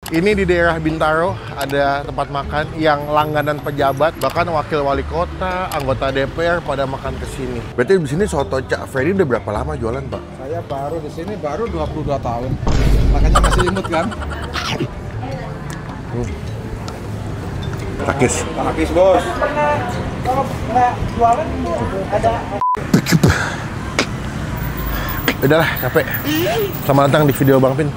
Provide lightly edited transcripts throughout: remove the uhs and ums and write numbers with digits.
Ini di daerah Bintaro ada tempat makan yang langganan pejabat, bahkan wakil wali kota, anggota DPR pada makan ke sini. Berarti di sini soto Cak Freddy udah berapa lama jualan, Pak? Saya baru di sini baru 22 tahun. Makanya masih imut kan? Takis. Takis, Bos. Kalau nggak jualan itu ada. Udahlah, capek. Selamat datang di video Bang Pin.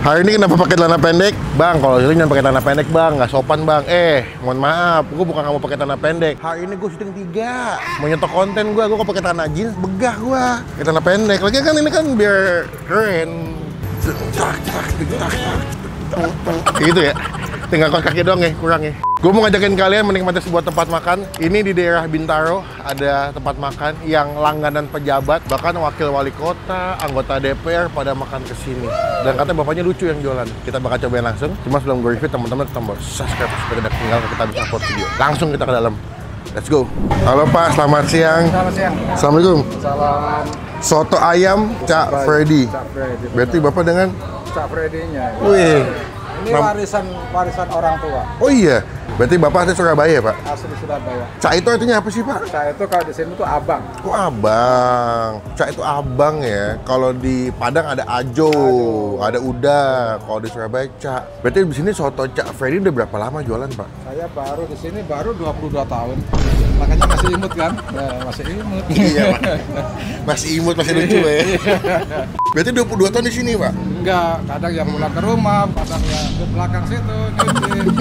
Hari ini kenapa pakai celana pendek? Bang, kalau itu jangan pakai celana pendek, Bang. Nggak sopan, Bang. Mohon maaf. Gue bukan nggak mau pakai celana pendek. Hari ini gue syuting 3. Mau nyetok konten gue kok pakai celana jeans, begah gue. Pakai celana pendek. Lagi kan ini kan biar keren. Gitu ya. Tinggal kos kaki doang ya, kurang ya. Gue mau ngajakin kalian menikmati sebuah tempat makan. Ini di daerah Bintaro ada tempat makan yang langganan pejabat, bahkan wakil wali kota, anggota DPR pada makan ke sini. Dan katanya bapaknya lucu yang jualan. Kita bakal cobain langsung. Cuma sebelum gue review, teman-teman tombol subscribe supaya tidak tinggal kita bisa upload video. Langsung kita ke dalam. Let's go. Halo Pak, selamat siang. Selamat siang. Assalamualaikum. Salam. Soto ayam Cak Freddy. Cak Freddy. Berarti bapak dengan Cak Freddy-nya. Wih. Ini warisan orang tua. Oh iya, berarti bapak asli Surabaya, Pak? Asli Surabaya. Cak itu artinya apa sih, Pak? Cak itu kalau di sini tuh abang. Oh, abang. Cak itu abang ya. Kalau di Padang ada ajo, ada uda. Kalau di Surabaya Cak. Berarti di sini soto Cak Freddy udah berapa lama jualan, Pak? Saya baru di sini baru 22 tahun. Makanya masih imut kan? Ya, masih imut. Iya, Pak. Masih imut, masih lucu ya. Berarti 22 tahun di sini, Pak? Enggak, kadang yang pulang ke rumah, kadang yang ke belakang situ,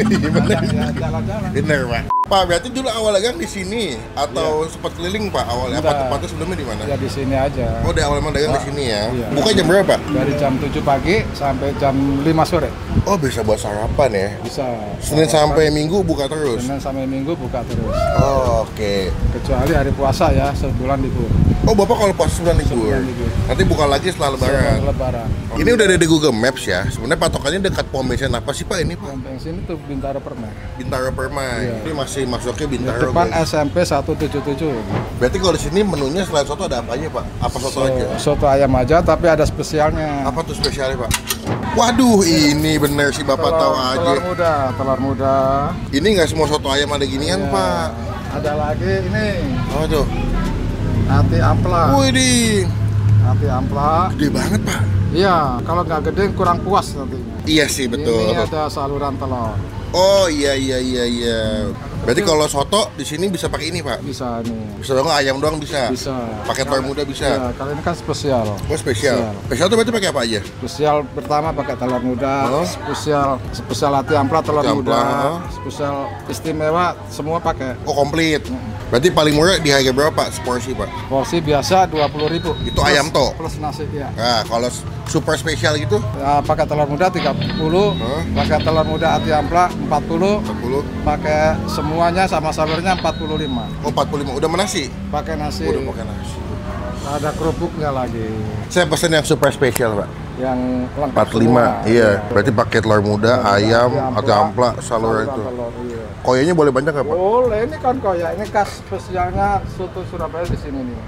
gitu. Kadang ya jalan-jalan. Bener, Pak. Pak, berarti dulu awalnya gang di sini atau sempat keliling, Pak, awalnya? Apa tempatnya sebelumnya di mana? Ya di sini aja. Oh, dari awal emang dagang di sini ya? Iya. Buka jam berapa? Dari jam 7 pagi sampai jam 5 sore. Oh, bisa buat sarapan ya? Bisa. Senin sampai Minggu buka terus? Senin sampai Minggu buka terus. Oh, oke. Kecuali hari puasa ya, sebulan libur. Oh, Bapak kalau puasa sebulan libur? Sebulan libur. Nanti buka lagi setelah Lebaran? Setelah Lebaran. Ini udah ada di Google Maps ya? Sebenarnya patokannya dekat pom bensin apa sih, Pak, ini, Pak? Yang sini tuh Bintaro Permai. Bintaro Permai. Iya. Ini masih masuknya Di Bintaro, depan guys. SMP 177. Berarti kalau di sini menunya selain soto ada apanya, Pak? Apa soto aja? Soto ayam aja, tapi ada spesialnya. Apa tuh spesialnya, Pak? Waduh, ini bener sih Bapak tahu aja. Telur muda. Ini nggak semua soto ayam ada ginian, Iya. Pak. Ada lagi ini Oh, tuh. hati ampla. Wih, Hati ampla. gede banget, Pak. Iya, kalau nggak gede kurang puas nantinya. Iya sih, betul. Ini ada saluran telur. Oh, iya. Berarti kalau soto di sini bisa pakai ini, Pak? Bisa nih. Bisa dong, ayam doang bisa? Bisa. Pakai telur muda bisa? Iya, kalau ini kan spesial. Oh, spesial. Spesial tuh berarti pakai apa aja? Spesial pertama pakai telur muda, Oh. spesial hati ampla telur Hati ampla, muda, oh. spesial istimewa semua pakai. Oh, komplit. Berarti paling murah di harga berapa, Pak? Seporsi, Pak? Porsi biasa 20.000. Itu ayam toh? Plus nasi ya. Nah, kalau super spesial gitu? Ya, pakai telur muda 30, pakai telur muda hati ampla 40, 40. pakai semuanya sama salurnya 45. Oh, 45. Udah menasi? Pakai nasi. Udah pakai nasi. Ada kerupuknya lagi. Saya pesen yang super spesial, Pak. Yang lengkap 45. semua. Iya. Berarti pakai telur muda, ayam, hati hati ampla, saluran itu. telur, iya. Koyanya boleh banyak nggak, Pak? Boleh, ini kan koya. Ini khas spesialnya soto Surabaya di sini nih.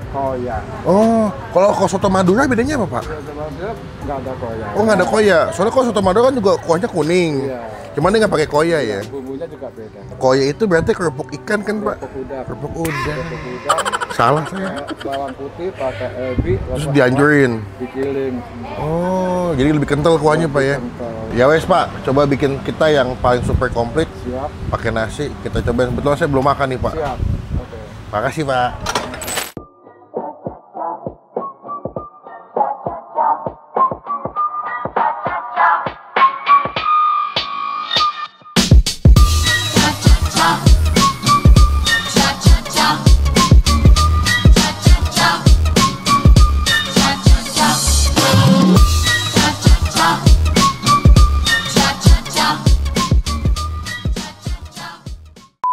Koya. Oh, kalau soto Madura bedanya apa, Pak? Surabaya nggak ada koya. Oh, nggak ada koya. Soalnya kalau soto Madura kan juga kuahnya kuning. Iya. Cuman dia nggak pakai koya ya. Bumbunya juga beda. Koya itu berarti kerupuk ikan kan, Pak? Kerupuk udang. Kerupuk udang. Kerupuk udang. Salah saya. Bawang putih pakai ebi. Terus lepas dihancurin. digiling. Oh, jadi lebih kental kuahnya, Pak ya? Kental. Ya wes, Pak. Coba bikin kita yang paling super komplit. Siap. Pakai nasi. Kita cobain. Betul, saya belum makan nih, Pak. Siap. Oke. Makasih, Pak.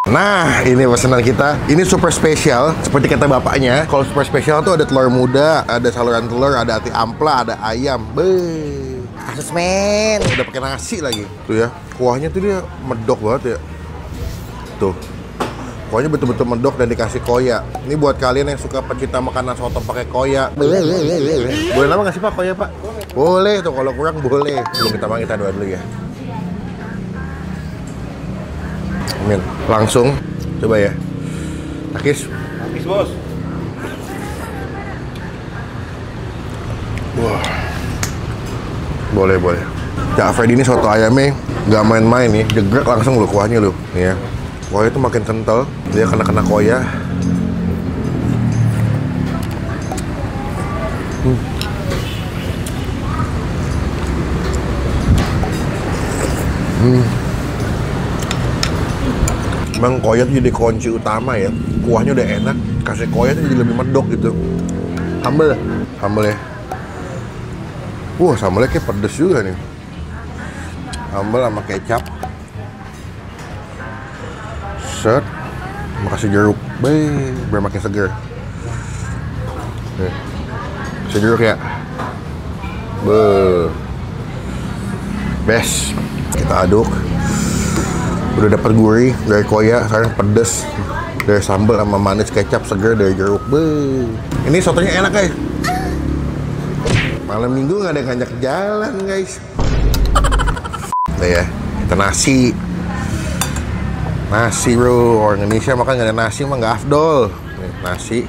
Nah, ini pesanan kita. Ini super spesial, seperti kata bapaknya. Kalau super spesial tuh ada telur muda, ada saluran telur, ada hati ampla, ada ayam. Beuh, kasus men. Udah pakai nasi lagi. Tuh ya, kuahnya tuh dia medok banget ya. Tuh. Kuahnya betul-betul mendok dan dikasih koya. Ini buat kalian yang suka pecinta makanan soto pakai koya. Boleh lama nggak sih Pak koya Pak? Boleh tuh, kalau kurang boleh. Belum kita doa dulu ya. Amin. Langsung, coba ya. Takis. Habis bos. Wah. Boleh. Cak Freddy ini soto ayamnya nggak main-main nih, jegrek langsung loh kuahnya loh. Nih ya. Kuahnya itu makin kental, dia kena koya. Emang koya itu jadi kunci utama ya. Kuahnya udah enak, kasih koya itu jadi lebih medok gitu. Sambel ya. Sambelnya kayak pedes juga nih. Sambel sama kecap. Set. Makasih jeruk. Biar makin seger. Nih. Kasih jeruk ya. Best. Kita aduk. Udah dapat gurih dari koya, sekarang pedes dari sambal sama manis kecap seger dari jeruk. Ini sotonya enak guys. Malam minggu nggak ada yang ngajak jalan guys. Nah ya, kita nasi bro. Orang Indonesia makan nggak ada nasi mah nggak afdol. Nih, nasi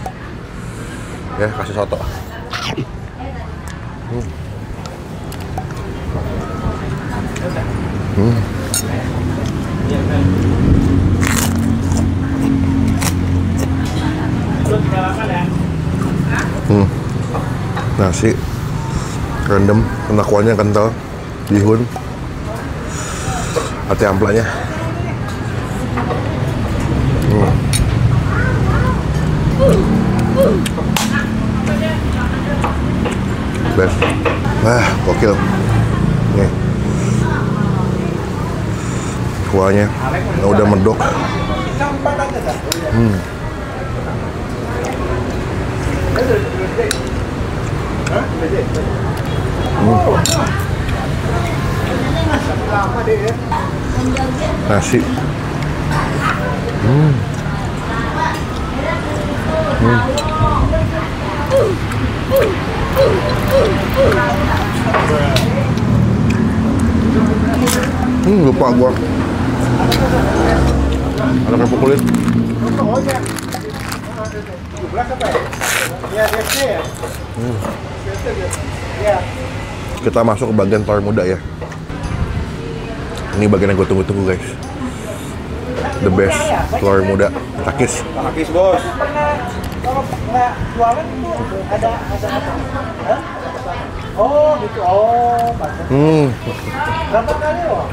ya, kasih soto. Nasi rendem, kena kuahnya kental, bihun, ati amplanya. Best. Gokil. Nih. Kuahnya udah mendok. Nasi. Lupa gua. Ada kerupuk kulit. Kita masuk ke bagian telur muda ya. Ini bagian yang gue tunggu-tunggu guys. The best telur muda. Takis Bos. Kalau nggak jualan itu ada apa? Hah? Oh gitu. Oh, berapa kali loh?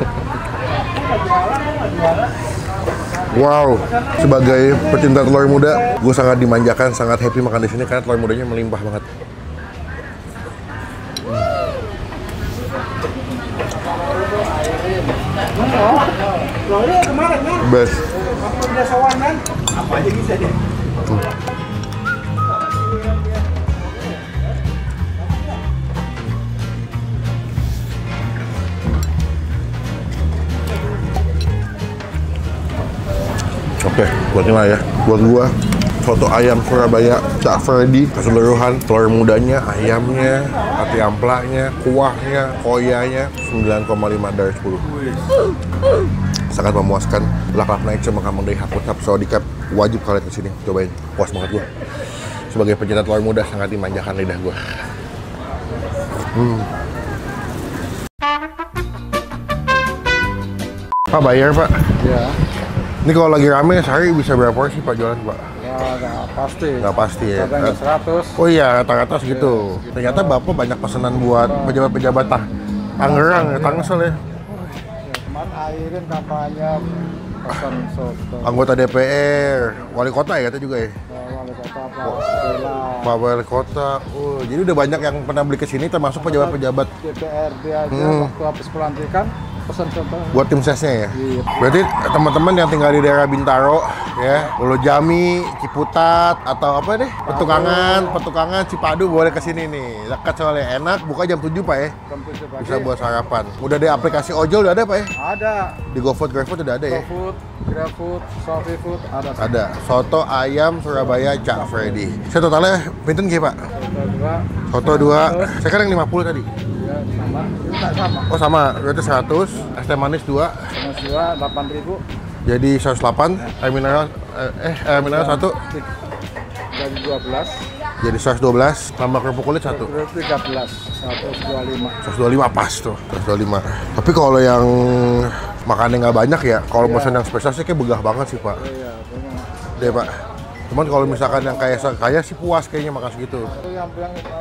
Nggak jualan. Wow, sebagai pecinta telur muda, gue sangat dimanjakan, sangat happy makan di sini karena telur mudanya melimpah banget. Telurnya kemarin kan? Best. Aku udah sawan kan? Apa aja bisa deh. Oke, buat nilai ya. Buat gua, soto ayam Surabaya Cak Freddy keseluruhan, telur mudanya, ayamnya, ati amplanya, kuahnya, koyanya 9,5 dari 10. Sangat memuaskan. Laklak naik cuma kamu dari Hakutap Sodikap. Wajib kalian kesini, cobain. Puas banget gua. Sebagai pencinta telur muda sangat dimanjakan lidah gua. Pak bayar Pak. Ya. Ini kalau lagi rame sehari bisa berapa porsi Pak jualan Pak? Ya nggak pasti. Nggak pasti ya. Kadang 100. Oh iya, rata-rata segitu. Ternyata Bapak banyak pesanan buat pejabat-pejabat Tangerang, Tangsel ya. Ya, kemarin akhirin kampanye pesan soto. Anggota DPR, wali kota ya kata juga ya. Wali kota Pak Pak Wali kota. Oh, jadi udah banyak yang pernah beli ke sini termasuk pejabat-pejabat DPRD aja waktu habis pelantikan pesan soto. buat tim sesnya ya. Iya. Berarti teman-teman yang tinggal di daerah Bintaro ya. Ulu Jami, Ciputat atau apa deh? Petukangan Cipadu boleh ke sini nih. Dekat soalnya enak, buka jam 7 Pak ya. Jam 7 pagi. Bisa buat sarapan. Udah ada aplikasi ojol udah ada Pak ya? Ada. Di GoFood udah ada ya? GoFood, GrabFood, Shopee Food, ada. Ada. Soto ayam Surabaya Cak Freddy. Saya totalnya pinten Ki Pak? Soto 2. Soto 2. Saya kan yang 50 tadi. Ya, sama. Ini tak sama. Oh sama, berarti 100. Es teh manis 2. Sama 2, 8.000. Jadi 108. Air mineral mineral 1. Jadi 12. Jadi 112. Tambah kerupuk kulit 1. 13. 125. 125 pas tuh, 125. Tapi kalau yang makannya nggak banyak ya, kalau pesan yang spesial sih kayak begah banget sih Pak. Iya, memang. Deh Pak. Cuman kalau misalkan yang kayak sih puas kayaknya makan segitu. Itu yang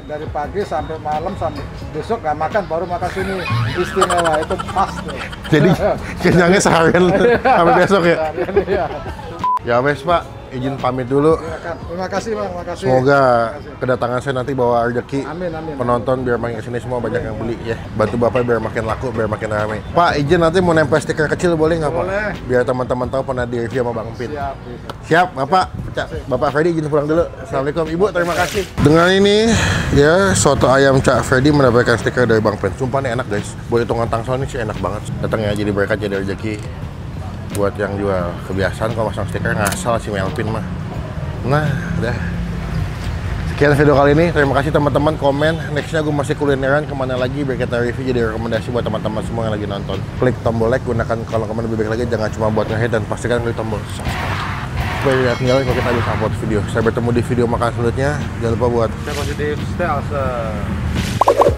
dari pagi sampai malam sampai besok nggak makan baru makan sini istimewa itu pas tuh. Jadi kenyangnya seharian sampai besok ya. Iya. Ya wes Pak, izin pamit dulu. Terima kasih Bang, makasih. Semoga kedatangan saya nanti bawa rezeki. Amin, amin. Penonton biar makin kesini semua banyak yang beli ya. Bantu Bapak biar makin laku, biar makin ramai. Pak, izin nanti mau nempel stiker kecil boleh nggak Pak? Boleh. Biar teman-teman tahu pernah di review sama Bang Pin. Siap. Siap, Bapak Freddy izin pulang dulu. Assalamualaikum, Ibu, terima kasih. Dengan ini, ya, soto ayam Cak Freddy mendapatkan stiker dari Bang Pen. Sumpah nih enak guys. Buat hitungan tangsel ini sih enak banget. Datang ya, jadi berkat, jadi rezeki. Buat yang jual kebiasaan kalau masang stiker ngasal si Melvin mah. Nah, udah. Sekian video kali ini. Terima kasih teman-teman komen. Nextnya gue masih kulineran kemana lagi biar kita review jadi rekomendasi buat teman-teman semua yang lagi nonton. Klik tombol like, gunakan kolom komen lebih baik lagi. Jangan cuma buat nge-hate dan pastikan klik tombol subscribe. Supaya tidak tinggal kalau kita bisa upload video. Saya bertemu di video makan selanjutnya. Jangan lupa buat Stay positive, stay awesome.